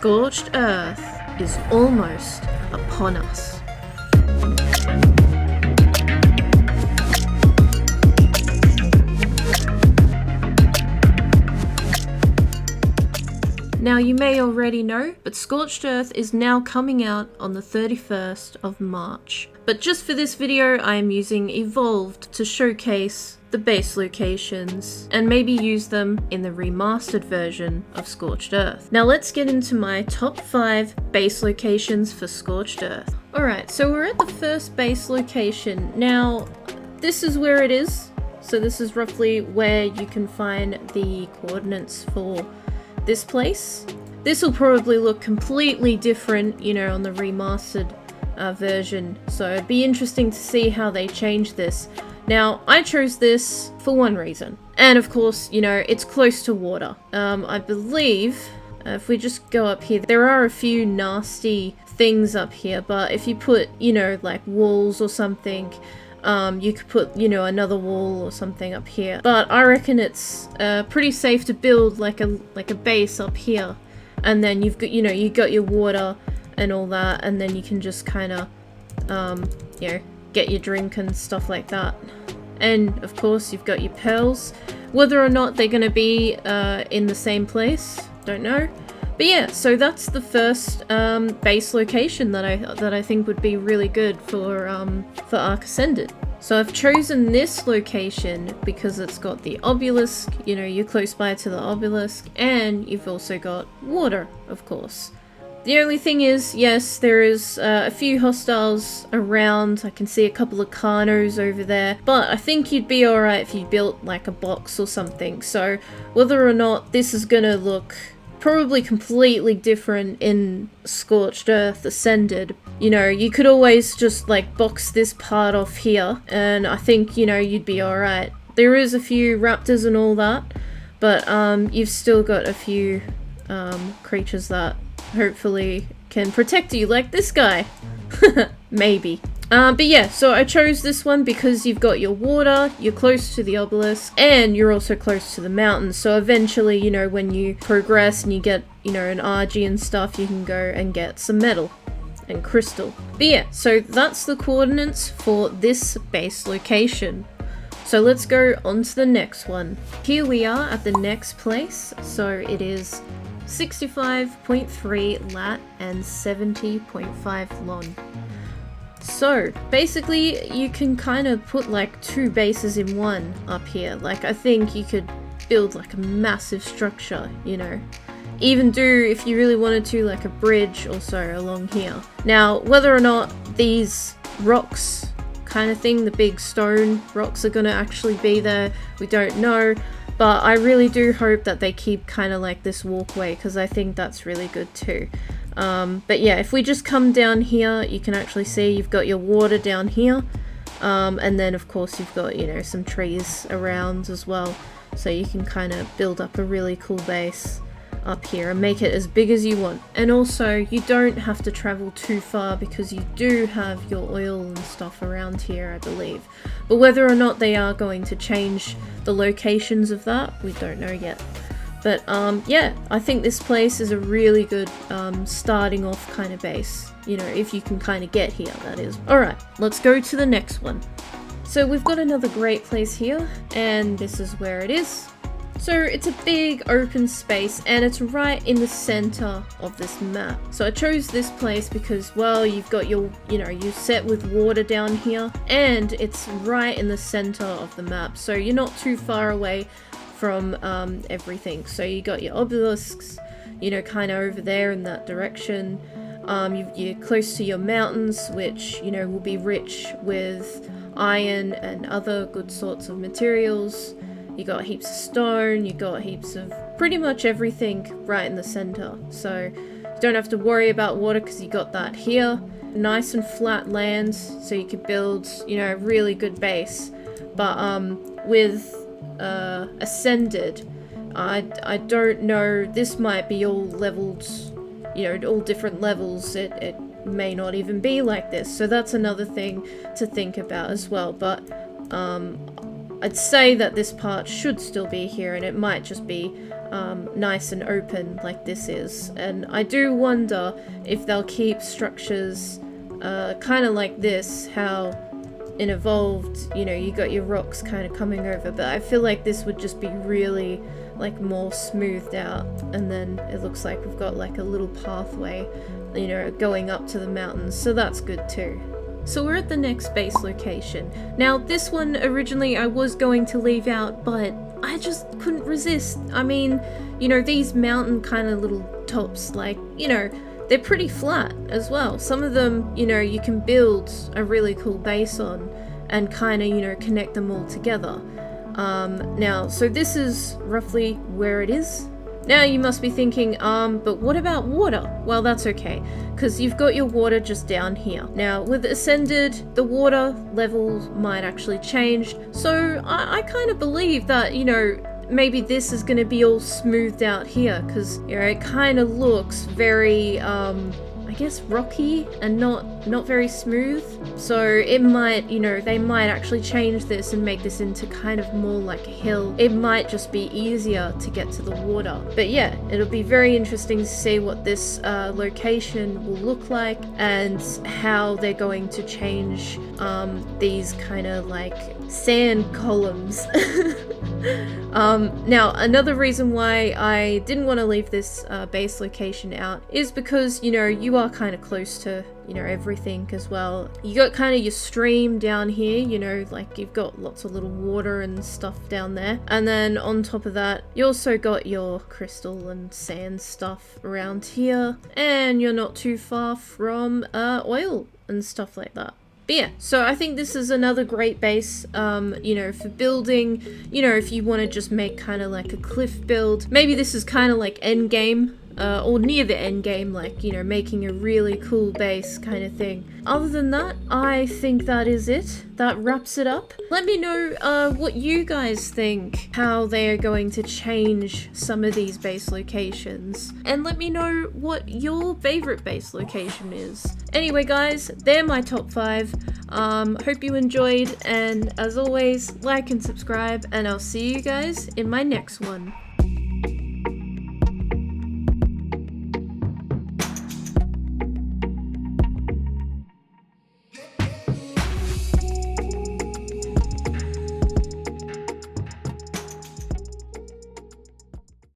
Scorched Earth is almost upon us. Now you may already know, but Scorched Earth is now coming out on the 31st of March. But just for this video, I am using Evolved to showcase the base locations and maybe use them in the remastered version of Scorched Earth. Now let's get into my top 5 base locations for Scorched Earth. Alright, so we're at the first base location. Now, this is where it is. So this is roughly where you can find the coordinates for this place. This will probably look completely different, you know, on the remastered version. So it'd be interesting to see how they change this. Now, I chose this for one reason. And of course, you know, it's close to water. I believe, if we just go up here, there are a few nasty things up here, but if you put, you know, like walls or something, you could put, you know, another wall or something up here. But I reckon it's pretty safe to build like a base up here. And then you've got, you know, you got your water and all that, and then you can just kind of, you know, get your drink and stuff like that. And of course you've got your pearls. Whether or not they're going to be in the same place, don't know. But yeah, so that's the first base location that I think would be really good for Ark Ascended. So I've chosen this location because it's got the obelisk, you know, you're close by to the obelisk, and you've also got water, of course. The only thing is, yes, there is a few hostiles around. I can see a couple of Carnos over there, but I think you'd be alright if you built like a box or something. So whether or not this is gonna look probably completely different in Scorched Earth Ascended, you know, you could always just like box this part off here, and I think, you know, you'd be alright. There is a few raptors and all that, but you've still got a few creatures that hopefully can protect you, like this guy. Maybe. But yeah, so I chose this one because you've got your water, you're close to the obelisk, and you're also close to the mountains. So eventually, you know, when you progress and you get, you know, an RG and stuff, you can go and get some metal and crystal. But yeah, so that's the coordinates for this base location. So let's go on to the next one. Here we are at the next place. So it is 65.3 lat and 70.5 lon. So basically you can kind of put like 2 bases in one up here. Like I think you could build like a massive structure, you know. Even do, if you really wanted to, like a bridge or so along here. Now whether or not these rocks kind of thing, the big stone rocks, are gonna actually be there, we don't know. But I really do hope that they keep kind of like this walkway, because I think that's really good too. But yeah, if we just come down here, you can actually see you've got your water down here. And then of course you've got, you know, some trees around as well. So you can kind of build up a really cool base up here and make it as big as you want. And also you don't have to travel too far because you do have your oil and stuff around here, I believe. But whether or not they are going to change the locations of that, we don't know yet. But yeah, I think this place is a really good starting off kind of base, you know, if you can kind of get here, that is. Alright, let's go to the next one. So we've got another great place here, and this is where it is. So it's a big open space, and it's right in the center of this map. So I chose this place because, well, you've got your, you know, you're set with water down here, and it's right in the center of the map. So you're not too far away from everything. So you got your obelisks, you know, kind of over there in that direction. You're close to your mountains, which, you know, will be rich with iron and other good sorts of materials. You got heaps of stone, you got heaps of pretty much everything right in the center. So you don't have to worry about water because you got that here. Nice and flat lands, so you could build, you know, a really good base. But with Ascended, I don't know, this might be all leveled, you know, all different levels. It may not even be like this, so that's another thing to think about as well. But I'd say that this part should still be here, and it might just be nice and open like this is. And I do wonder if they'll keep structures kind of like this, how in Evolved, you know, you got your rocks kind of coming over, but I feel like this would just be really like more smoothed out, and then it looks like we've got like a little pathway, you know, going up to the mountains, so that's good too. So we're at the next base location. Now this one originally I was going to leave out, but I just couldn't resist. I mean, you know, these mountain kind of little tops, like, you know, they're pretty flat as well. Some of them, you know, you can build a really cool base on and kind of, you know, connect them all together. Now, so this is roughly where it is. Now you must be thinking, but what about water? Well, that's okay, because you've got your water just down here. Now, with Ascended, the water levels might actually change, so I kind of believe that, you know, maybe this is going to be all smoothed out here, because, you know, it kind of looks very, I guess rocky and not very smooth. So it might, you know, they might actually change this and make this into kind of more like a hill. It might just be easier to get to the water. But yeah, it'll be very interesting to see what this location will look like and how they're going to change these kind of like sand columns. Now, another reason why I didn't want to leave this base location out is because, you know, you are kind of close to, you know, everything as well. You got kind of your stream down here, you know, like you've got lots of little water and stuff down there. And then on top of that, you also got your crystal and sand stuff around here. And you're not too far from oil and stuff like that. But yeah, so I think this is another great base, you know, for building, you know, if you want to just make kind of like a cliff build. Maybe this is kind of like end game, or near the end game, like, you know, making a really cool base kind of thing. Other than that, I think that is it. That wraps it up. Let me know what you guys think, how they are going to change some of these base locations. And let me know what your favorite base location is. Anyway guys, they're my top 5. Hope you enjoyed, and as always, like and subscribe, and I'll see you guys in my next one.